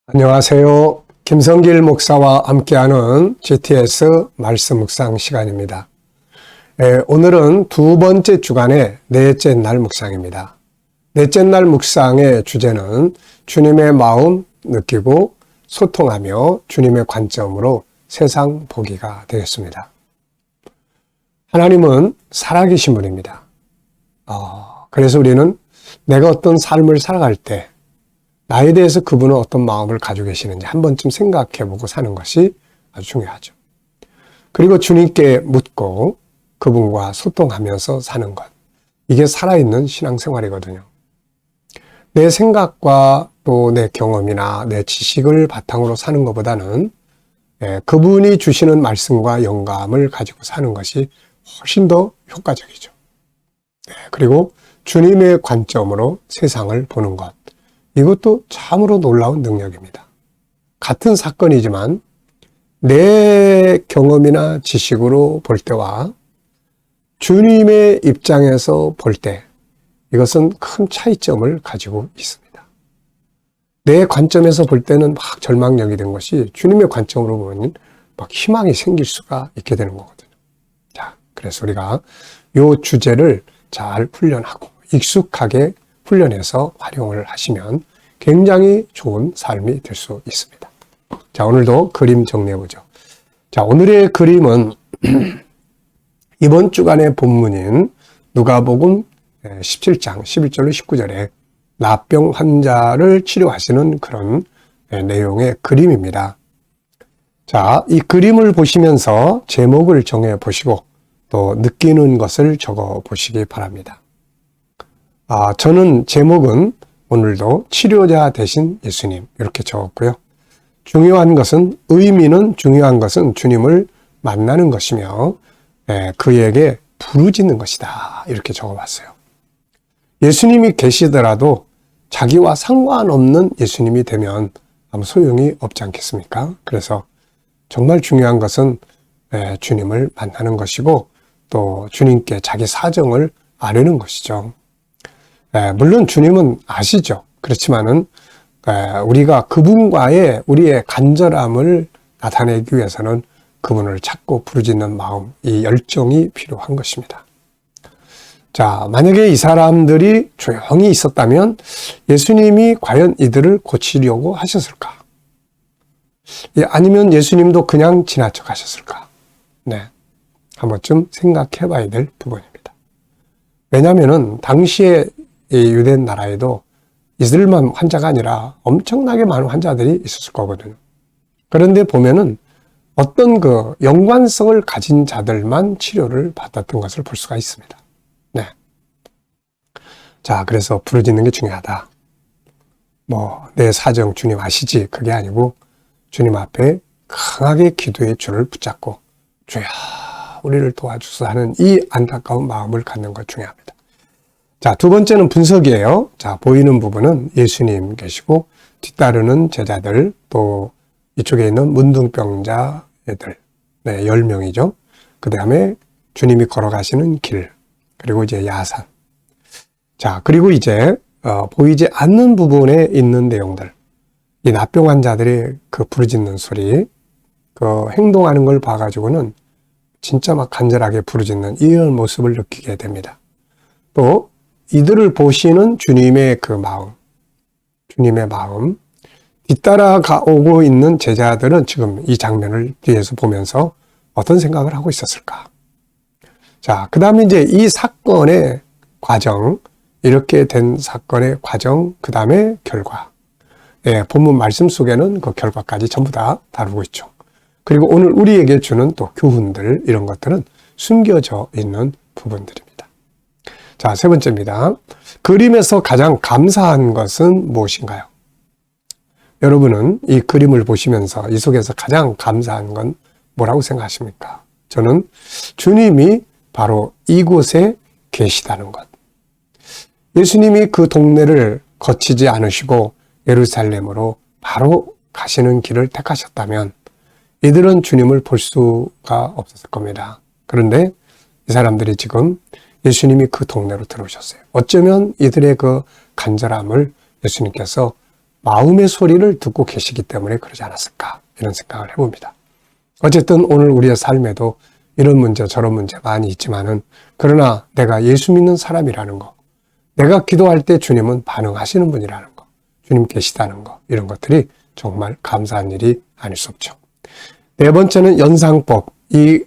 안녕하세요. 김성길 목사와 함께하는 GTS 말씀 묵상 시간입니다. 오늘은 두 번째 주간의 넷째 날 묵상입니다. 넷째 날 묵상의 주제는 주님의 마음 느끼고 소통하며 주님의 관점으로 세상 보기가 되겠습니다. 하나님은 살아계신 분입니다. 그래서 우리는 내가 어떤 삶을 살아갈 때 나에 대해서 그분은 어떤 마음을 가지고 계시는지 한 번쯤 생각해보고 사는 것이 아주 중요하죠. 그리고 주님께 묻고 그분과 소통하면서 사는 것. 이게 살아있는 신앙생활이거든요. 내 생각과 또 내 경험이나 내 지식을 바탕으로 사는 것보다는 그분이 주시는 말씀과 영감을 가지고 사는 것이 훨씬 더 효과적이죠. 그리고 주님의 관점으로 세상을 보는 것. 이것도 참으로 놀라운 능력입니다. 같은 사건이지만 내 경험이나 지식으로 볼 때와 주님의 입장에서 볼 때 이것은 큰 차이점을 가지고 있습니다. 내 관점에서 볼 때는 막 절망적이 된 것이 주님의 관점으로 보면 막 희망이 생길 수가 있게 되는 거거든요. 자, 그래서 우리가 이 주제를 잘 훈련하고 익숙하게 훈련해서 활용을 하시면 굉장히 좋은 삶이 될 수 있습니다. 자, 오늘도 그림 정리해 보죠. 자, 오늘의 그림은 이번 주간의 본문인 누가복음 17장 11절로 19절에 납병 환자를 치료하시는 그런 내용의 그림입니다. 자, 이 그림을 보시면서 제목을 정해 보시고 또 느끼는 것을 적어 보시기 바랍니다. 저는 제목은 오늘도 치료자 되신 예수님 이렇게 적었고요. 의미는 중요한 것은 주님을 만나는 것이며 그에게 부르짖는 것이다 이렇게 적어봤어요. 예수님이 계시더라도 자기와 상관없는 예수님이 되면 아무 소용이 없지 않겠습니까? 그래서 정말 중요한 것은 주님을 만나는 것이고 또 주님께 자기 사정을 아뢰는 것이죠. 물론 주님은 아시죠. 그렇지만은 우리가 그분과의 우리의 간절함을 나타내기 위해서는 그분을 찾고 부르짖는 마음, 이 열정이 필요한 것입니다. 자, 만약에 이 사람들이 조용히 있었다면 예수님이 과연 이들을 고치려고 하셨을까? 아니면 예수님도 그냥 지나쳐 가셨을까? 한 번쯤 생각해 봐야 될 부분입니다. 왜냐하면 당시에 이 유대 나라에도 이들만 환자가 아니라 엄청나게 많은 환자들이 있었을 거거든요. 그런데 보면은 어떤 그 연관성을 가진 자들만 치료를 받았던 것을 볼 수가 있습니다. 자, 그래서 부르짖는 게 중요하다. 내 사정 주님 아시지? 그게 아니고 주님 앞에 강하게 기도의 줄을 붙잡고 주야 우리를 도와주소서 하는 이 안타까운 마음을 갖는 것 중요합니다. 자, 두 번째는 분석이에요. 자, 보이는 부분은 예수님 계시고 뒤따르는 제자들 또 이쪽에 있는 문둥병자 애들 10명이죠. 그 다음에 주님이 걸어가시는 길 그리고 이제 야산. 자, 그리고 이제 보이지 않는 부분에 있는 내용들 이 납병 환자들이 그 부르짖는 소리 그 행동하는 걸 봐가지고는 진짜 막 간절하게 부르짖는 이런 모습을 느끼게 됩니다. 또 이들을 보시는 주님의 그 마음, 주님의 마음, 뒤따라오고 있는 제자들은 지금 이 장면을 뒤에서 보면서 어떤 생각을 하고 있었을까? 자, 그 다음에 이제 이 사건의 과정, 이렇게 된 사건의 과정, 그 다음에 결과. 본문 말씀 속에는 그 결과까지 전부 다 다루고 있죠. 그리고 오늘 우리에게 주는 또 교훈들, 이런 것들은 숨겨져 있는 부분들입니다. 자, 세 번째입니다. 그림에서 가장 감사한 것은 무엇인가요? 여러분은 이 그림을 보시면서 이 속에서 가장 감사한 건 뭐라고 생각하십니까? 저는 주님이 바로 이곳에 계시다는 것. 예수님이 그 동네를 거치지 않으시고 예루살렘으로 바로 가시는 길을 택하셨다면 이들은 주님을 볼 수가 없었을 겁니다. 그런데 이 사람들이 지금 예수님이 그 동네로 들어오셨어요. 어쩌면 이들의 그 간절함을 예수님께서 마음의 소리를 듣고 계시기 때문에 그러지 않았을까 이런 생각을 해봅니다. 어쨌든 오늘 우리의 삶에도 이런 문제 저런 문제 많이 있지만은 그러나 내가 예수 믿는 사람이라는 거, 내가 기도할 때 주님은 반응하시는 분이라는 거, 주님 계시다는 거, 이런 것들이 정말 감사한 일이 아닐 수 없죠. 네 번째는 연상법, 이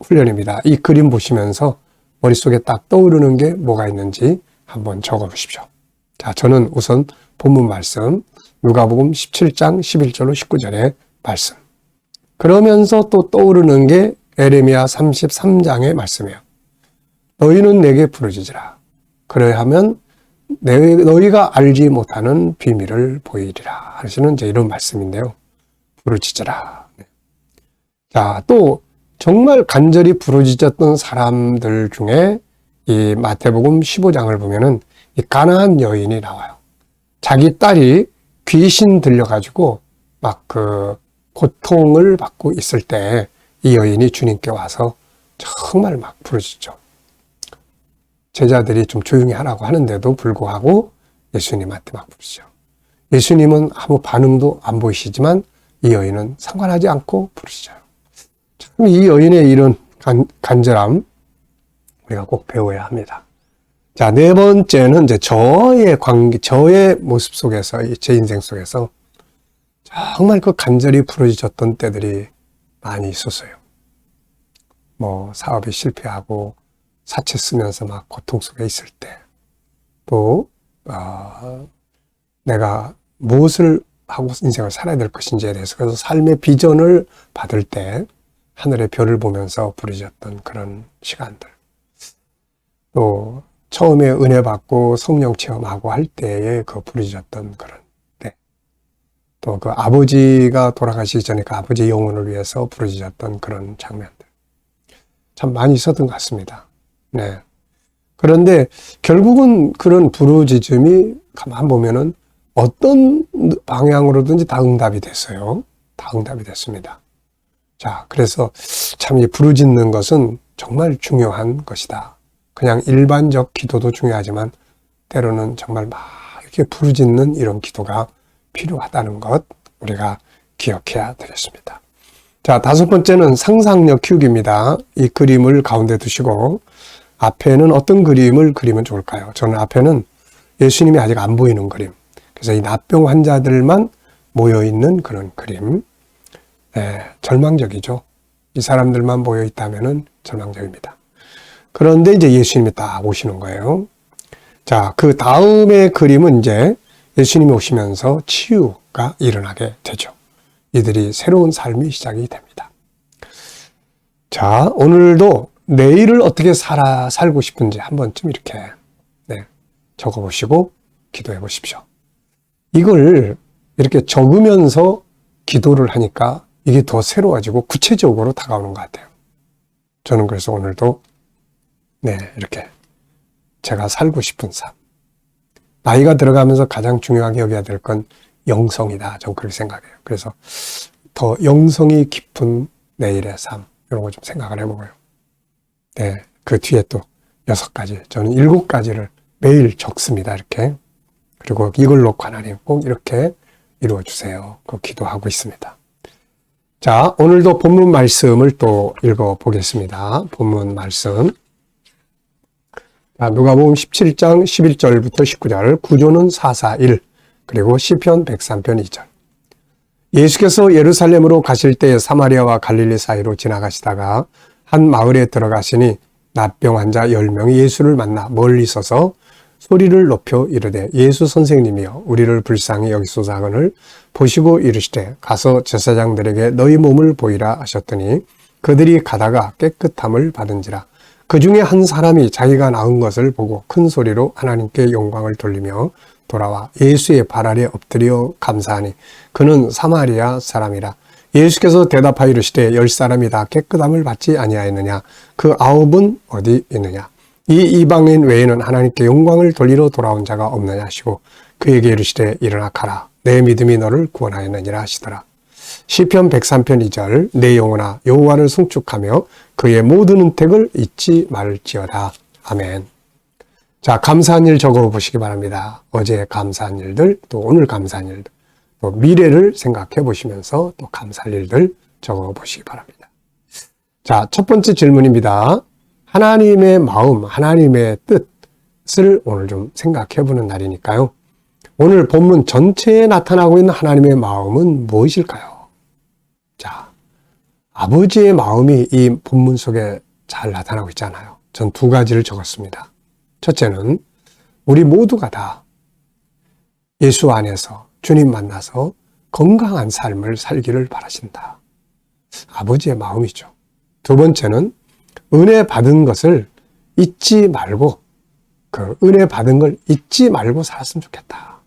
훈련입니다. 이 그림 보시면서 머릿속에 딱 떠오르는 게 뭐가 있는지 한번 적어 보십시오. 자, 저는 우선 본문 말씀, 누가복음 17장 11절로 19절의 말씀. 그러면서 또 떠오르는 게 에레미야 33장의 말씀이에요. 너희는 내게 부르짖으라. 그래야하면 너희가 알지 못하는 비밀을 보이리라. 하시는 이제 이런 말씀인데요. 부르짖으라. 자, 또 정말 간절히 부르짖었던 사람들 중에 이 마태복음 15장을 보면은 이 가나안 여인이 나와요. 자기 딸이 귀신 들려가지고 막 그 고통을 받고 있을 때 이 여인이 주님께 와서 정말 막 부르짖죠. 제자들이 좀 조용히 하라고 하는데도 불구하고 예수님한테 막 부르짖죠. 예수님은 아무 반응도 안 보이시지만 이 여인은 상관하지 않고 부르짖어요. 참 이 여인의 이런 간절함 우리가 꼭 배워야 합니다. 자, 네 번째는 이제 저의 관계, 저의 모습 속에서, 제 인생 속에서 정말 그 간절히 부르짖었던 때들이 많이 있었어요. 뭐 사업이 실패하고 사채 쓰면서 막 고통 속에 있을 때, 또 내가 무엇을 하고 인생을 살아야 될 것인지에 대해서 그래서 삶의 비전을 받을 때 하늘의 별을 보면서 부르짖었던 그런 시간들, 또 처음에 은혜 받고 성령 체험하고 할 때에 그 부르짖었던 그런 때, 또 그 아버지가 돌아가시기 전에 그 아버지 영혼을 위해서 부르짖었던 그런 장면들 참 많이 있었던 것 같습니다. 네. 그런데 결국은 그런 부르짖음이 가만 보면은 어떤 방향으로든지 다 응답이 됐어요. 다 응답이 됐습니다. 자, 그래서 참 이 부르짖는 것은 정말 중요한 것이다. 그냥 일반적 기도도 중요하지만 때로는 정말 막 이렇게 부르짖는 이런 기도가 필요하다는 것 우리가 기억해야 되겠습니다. 자, 다섯 번째는 상상력 키우기입니다. 이 그림을 가운데 두시고 앞에는 어떤 그림을 그리면 좋을까요? 저는 앞에는 예수님이 아직 안 보이는 그림. 그래서 이 납병 환자들만 모여있는 그런 그림. 네, 절망적이죠. 이 사람들만 모여있다면 절망적입니다. 그런데 이제 예수님이 딱 오시는 거예요. 자, 그 다음의 그림은 이제 예수님이 오시면서 치유가 일어나게 되죠. 이들이 새로운 삶이 시작이 됩니다. 자, 오늘도 내일을 어떻게 살고 싶은지 한 번쯤 이렇게 적어보시고 기도해 보십시오. 이걸 이렇게 적으면서 기도를 하니까 이게 더 새로워지고 구체적으로 다가오는 것 같아요. 저는 그래서 오늘도 이렇게 제가 살고 싶은 삶. 나이가 들어가면서 가장 중요하게 여겨야 될 건 영성이다. 저는 그렇게 생각해요. 그래서 더 영성이 깊은 내일의 삶, 이런 거 좀 생각을 해보고요. 네, 그 뒤에 또 6가지, 저는 7가지를 매일 적습니다. 이렇게. 그리고 이걸 놓고 하나님 꼭 이렇게 이루어주세요. 그 기도하고 있습니다. 자, 오늘도 본문 말씀을 또 읽어보겠습니다. 본문 말씀. 자, 누가복음 17장 11절부터 19절, 구조는 441, 그리고 시편 103편 2절. 예수께서 예루살렘으로 가실 때 사마리아와 갈릴리 사이로 지나가시다가 한 마을에 들어가시니 납병 환자 10명이 예수를 만나 멀리 서서 소리를 높여 이르되 예수 선생님이여 우리를 불쌍히 여기소서하거늘 보시고 이르시되 가서 제사장들에게 너희 몸을 보이라 하셨더니 그들이 가다가 깨끗함을 받은지라. 그 중에 한 사람이 자기가 나은 것을 보고 큰 소리로 하나님께 영광을 돌리며 돌아와 예수의 발 아래 엎드려 감사하니 그는 사마리아 사람이라. 예수께서 대답하여 이르시되 10사람이 다 깨끗함을 받지 아니하였느냐? 그 9은 어디 있느냐? 이 이방인 외에는 하나님께 영광을 돌리러 돌아온 자가 없느냐 하시고 그에게 이르시되 일어나 가라. 내 믿음이 너를 구원하였느니라 하시더라. 시편 103편 2절 내 영혼아 여호와를 송축하며 그의 모든 은택을 잊지 말지어다. 아멘. 자, 감사한 일 적어보시기 바랍니다. 어제 감사한 일들, 또 오늘 감사한 일들. 또 미래를 생각해 보시면서 또 감사할 일들 적어 보시기 바랍니다. 자, 첫 번째 질문입니다. 하나님의 마음, 하나님의 뜻을 오늘 좀 생각해 보는 날이니까요. 오늘 본문 전체에 나타나고 있는 하나님의 마음은 무엇일까요? 자, 아버지의 마음이 이 본문 속에 잘 나타나고 있잖아요. 전 두 가지를 적었습니다. 첫째는 우리 모두가 다 예수 안에서 주님 만나서 건강한 삶을 살기를 바라신다. 아버지의 마음이죠. 두 번째는 은혜 받은 것을 잊지 말고 그 은혜 받은 걸 잊지 말고 살았으면 좋겠다.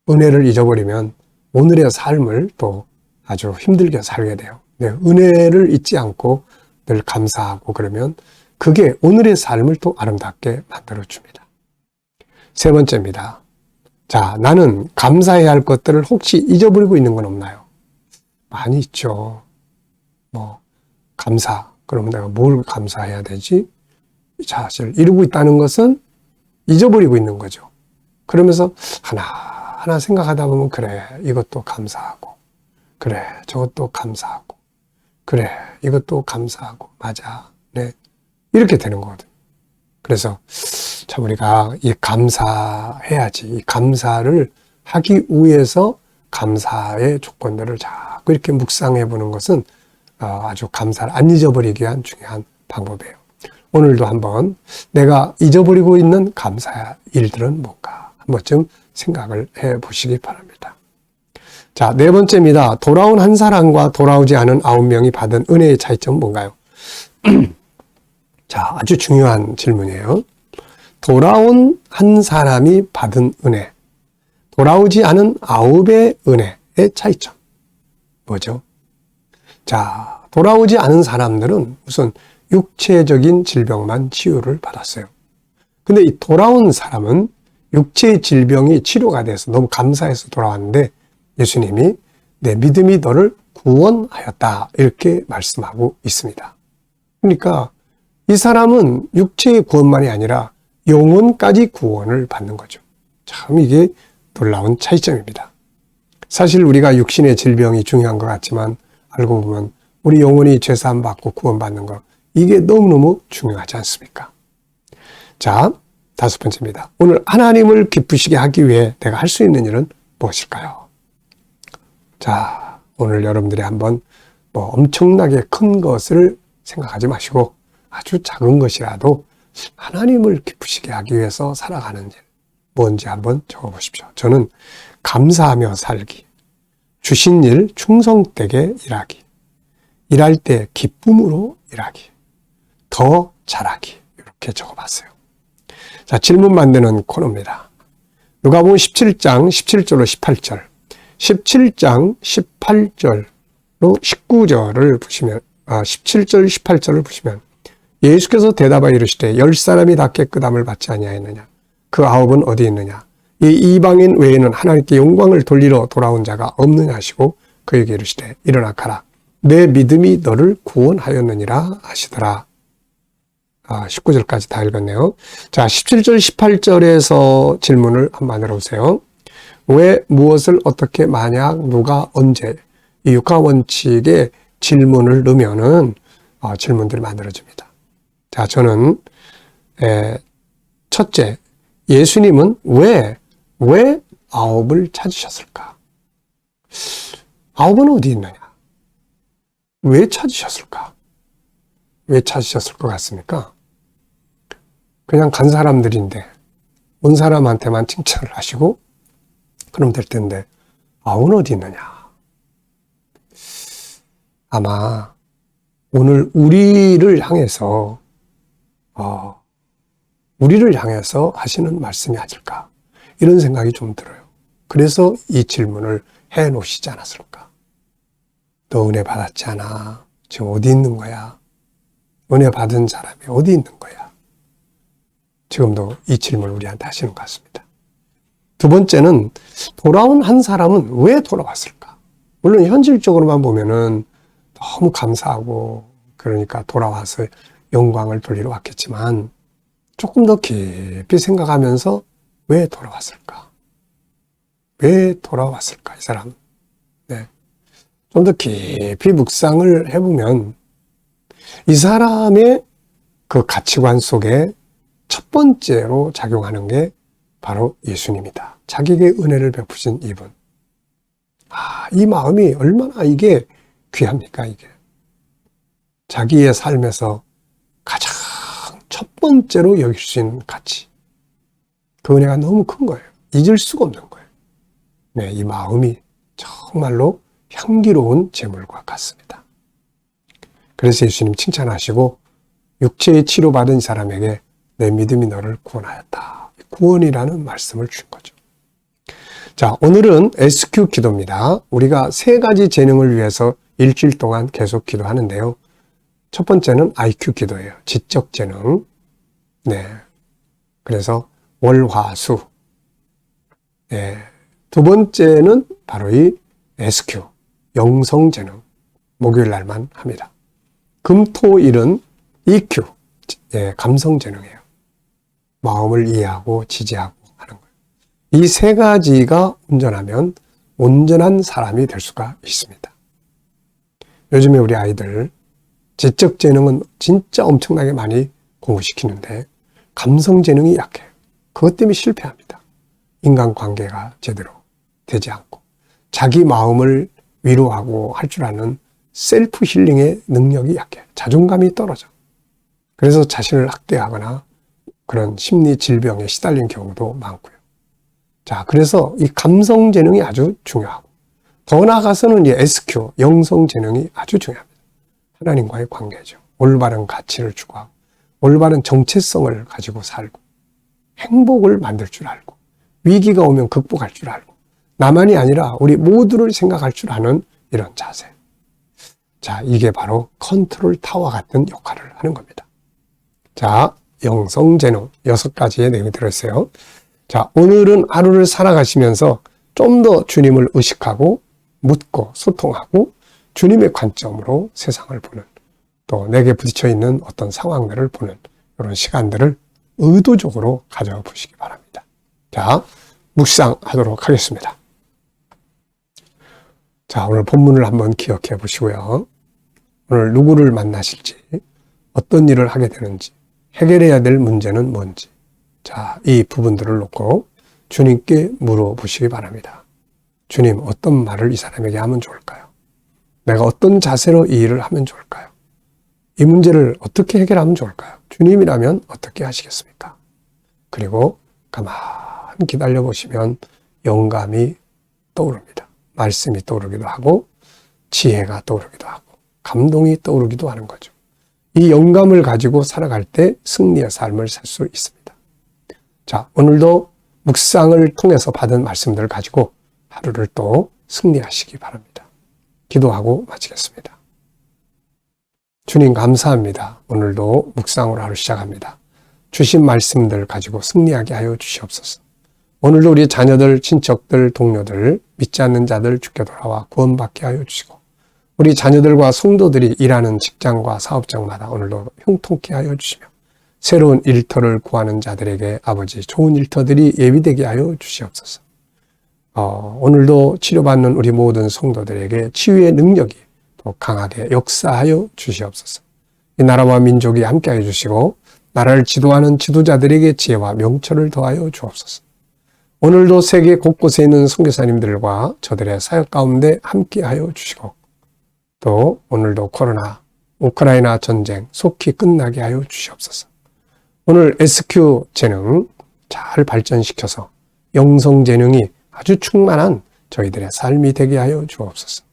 은혜를 잊어버리면 오늘의 삶을 또 아주 힘들게 살게 돼요. 네, 은혜를 잊지 않고 늘 감사하고 그러면 그게 오늘의 삶을 또 아름답게 만들어줍니다. 세 번째입니다. 자, 나는 감사해야 할 것들을 혹시 잊어버리고 있는 건 없나요? 많이 있죠. 감사. 그러면 내가 뭘 감사해야 되지? 사실 이루고 있다는 것은 잊어버리고 있는 거죠. 그러면서 하나 생각하다 보면 그래, 이것도 감사하고 그래, 저것도 감사하고 그래, 이것도 감사하고 맞아. 네. 이렇게 되는 거거든요. 그래서 참 우리가 이 감사해야지. 이 감사를 하기 위해서 감사의 조건들을 자꾸 이렇게 묵상해 보는 것은 아주 감사를 안 잊어버리기 위한 중요한 방법이에요. 오늘도 한번 내가 잊어버리고 있는 감사 일들은 뭔가 한 번쯤 생각을 해 보시기 바랍니다. 자, 네 번째입니다. 돌아온 한 사람과 돌아오지 않은 9명이 받은 은혜의 차이점은 뭔가요? 자, 아주 중요한 질문이에요. 돌아온 한 사람이 받은 은혜, 돌아오지 않은 9의 은혜의 차이점. 뭐죠? 자, 돌아오지 않은 사람들은 우선 육체적인 질병만 치유를 받았어요. 근데 이 돌아온 사람은 육체의 질병이 치료가 돼서 너무 감사해서 돌아왔는데 예수님이 내 믿음이 너를 구원하였다 이렇게 말씀하고 있습니다. 그러니까 이 사람은 육체의 구원만이 아니라 영혼까지 구원을 받는 거죠. 참 이게 놀라운 차이점입니다. 사실 우리가 육신의 질병이 중요한 것 같지만 알고 보면 우리 영혼이 죄사함 받고 구원받는 것 이게 너무너무 중요하지 않습니까? 자, 다섯 번째입니다. 오늘 하나님을 기쁘시게 하기 위해 내가 할 수 있는 일은 무엇일까요? 자, 오늘 여러분들이 한번 엄청나게 큰 것을 생각하지 마시고 아주 작은 것이라도 하나님을 기쁘시게 하기 위해서 살아가는 일 뭔지 한번 적어보십시오. 저는 감사하며 살기, 주신 일 충성되게 일하기, 일할 때 기쁨으로 일하기, 더 잘하기 이렇게 적어봤어요. 자, 질문 만드는 코너입니다. 누가복음 17장 17절로 18절, 17장 18절로 19절을 보시면 17절 18절을 보시면 예수께서 대답하여 이르시되 10사람이 다 깨끗함을 받지 아니하였느냐 그 9은 어디 있느냐 이 이방인 외에는 하나님께 영광을 돌리러 돌아온 자가 없느냐 하시고 그에게 이르시되 일어나 가라 내 믿음이 너를 구원하였느니라 하시더라. 19절까지 다 읽었네요. 자, 17절 18절에서 질문을 한번 해보세요. 왜 무엇을 어떻게 만약 누가 언제 이 육하 원칙에 질문을 넣으면은 질문들이 만들어집니다. 자, 저는 첫째, 예수님은 왜 9을 찾으셨을까? 9은 어디 있느냐? 왜 찾으셨을까? 왜 찾으셨을 것 같습니까? 그냥 간 사람들인데 온 사람한테만 칭찬을 하시고 그럼 될 텐데 9은 어디 있느냐? 아마 오늘 우리를 향해서 하시는 말씀이 아닐까 이런 생각이 좀 들어요. 그래서 이 질문을 해 놓으시지 않았을까? 너 은혜 받았지 않아? 지금 어디 있는 거야? 은혜 받은 사람이 어디 있는 거야? 지금도 이 질문을 우리한테 하시는 것 같습니다. 두 번째는 돌아온 한 사람은 왜 돌아왔을까? 물론 현실적으로만 보면은 너무 감사하고 그러니까 돌아와서 영광을 돌리러 왔겠지만 조금 더 깊이 생각하면서 왜 돌아왔을까? 왜 돌아왔을까, 이 사람? 네. 좀 더 깊이 묵상을 해보면 이 사람의 그 가치관 속에 첫 번째로 작용하는 게 바로 예수님이다. 자기에게 은혜를 베푸신 이분. 이 마음이 얼마나 이게 귀합니까, 이게. 자기의 삶에서 가장 첫 번째로 여길 수 있는 가치. 그 은혜가 너무 큰 거예요. 잊을 수가 없는 거예요. 네, 이 마음이 정말로 향기로운 제물과 같습니다. 그래서 예수님 칭찬하시고 육체의 치료받은 사람에게 내 믿음이 너를 구원하였다. 구원이라는 말씀을 준 거죠. 자, 오늘은 SQ 기도입니다. 우리가 3가지 재능을 위해서 일주일 동안 계속 기도하는데요. 첫 번째는 IQ 기도예요. 지적 재능. 네. 그래서 월화수. 네. 두 번째는 바로 이 SQ, 영성 재능. 목요일 날만 합니다. 금, 토, 일은 EQ, 네, 감성 재능이에요. 마음을 이해하고 지지하고 하는 거예요. 이 3가지가 온전하면 온전한 사람이 될 수가 있습니다. 요즘에 우리 아이들 지적 재능은 진짜 엄청나게 많이 공부시키는데 감성 재능이 약해요. 그것 때문에 실패합니다. 인간관계가 제대로 되지 않고 자기 마음을 위로하고 할 줄 아는 셀프 힐링의 능력이 약해요. 자존감이 떨어져. 그래서 자신을 학대하거나 그런 심리 질병에 시달린 경우도 많고요. 자, 그래서 이 감성 재능이 아주 중요하고 더 나아가서는 이 SQ, 영성 재능이 아주 중요합니다. 하나님과의 관계죠. 올바른 가치를 추구하고 올바른 정체성을 가지고 살고 행복을 만들 줄 알고 위기가 오면 극복할 줄 알고 나만이 아니라 우리 모두를 생각할 줄 아는 이런 자세. 자, 이게 바로 컨트롤 타워 같은 역할을 하는 겁니다. 자, 영성 재능 6가지의 내용이 들어있어요. 자, 오늘은 하루를 살아가시면서 좀 더 주님을 의식하고 묻고 소통하고 주님의 관점으로 세상을 보는 또 내게 부딪혀 있는 어떤 상황들을 보는 이런 시간들을 의도적으로 가져보시기 바랍니다. 자, 묵상하도록 하겠습니다. 자, 오늘 본문을 한번 기억해 보시고요. 오늘 누구를 만나실지, 어떤 일을 하게 되는지, 해결해야 될 문제는 뭔지, 자, 이 부분들을 놓고 주님께 물어보시기 바랍니다. 주님, 어떤 말을 이 사람에게 하면 좋을까요? 내가 어떤 자세로 이 일을 하면 좋을까요? 이 문제를 어떻게 해결하면 좋을까요? 주님이라면 어떻게 하시겠습니까? 그리고 가만히 기다려보시면 영감이 떠오릅니다. 말씀이 떠오르기도 하고 지혜가 떠오르기도 하고 감동이 떠오르기도 하는 거죠. 이 영감을 가지고 살아갈 때 승리의 삶을 살 수 있습니다. 자, 오늘도 묵상을 통해서 받은 말씀들을 가지고 하루를 또 승리하시기 바랍니다. 기도하고 마치겠습니다. 주님 감사합니다. 오늘도 묵상으로 하루 시작합니다. 주신 말씀들 가지고 승리하게 하여 주시옵소서. 오늘도 우리 자녀들, 친척들, 동료들, 믿지 않는 자들 주께 돌아와 구원받게 하여 주시고 우리 자녀들과 성도들이 일하는 직장과 사업장마다 오늘도 형통케 하여 주시며 새로운 일터를 구하는 자들에게 아버지 좋은 일터들이 예비되게 하여 주시옵소서. 오늘도 치료받는 우리 모든 성도들에게 치유의 능력이 더 강하게 역사하여 주시옵소서. 이 나라와 민족이 함께하여 주시고 나라를 지도하는 지도자들에게 지혜와 명철을 더하여 주옵소서. 오늘도 세계 곳곳에 있는 선교사님들과 저들의 사역 가운데 함께하여 주시고 또 오늘도 코로나, 우크라이나 전쟁 속히 끝나게 하여 주시옵소서. 오늘 SQ 재능 잘 발전시켜서 영성 재능이 아주 충만한 저희들의 삶이 되게 하여 주옵소서.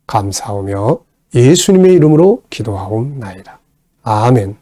감사하며 예수님의 이름으로 기도하옵나이다. 아멘.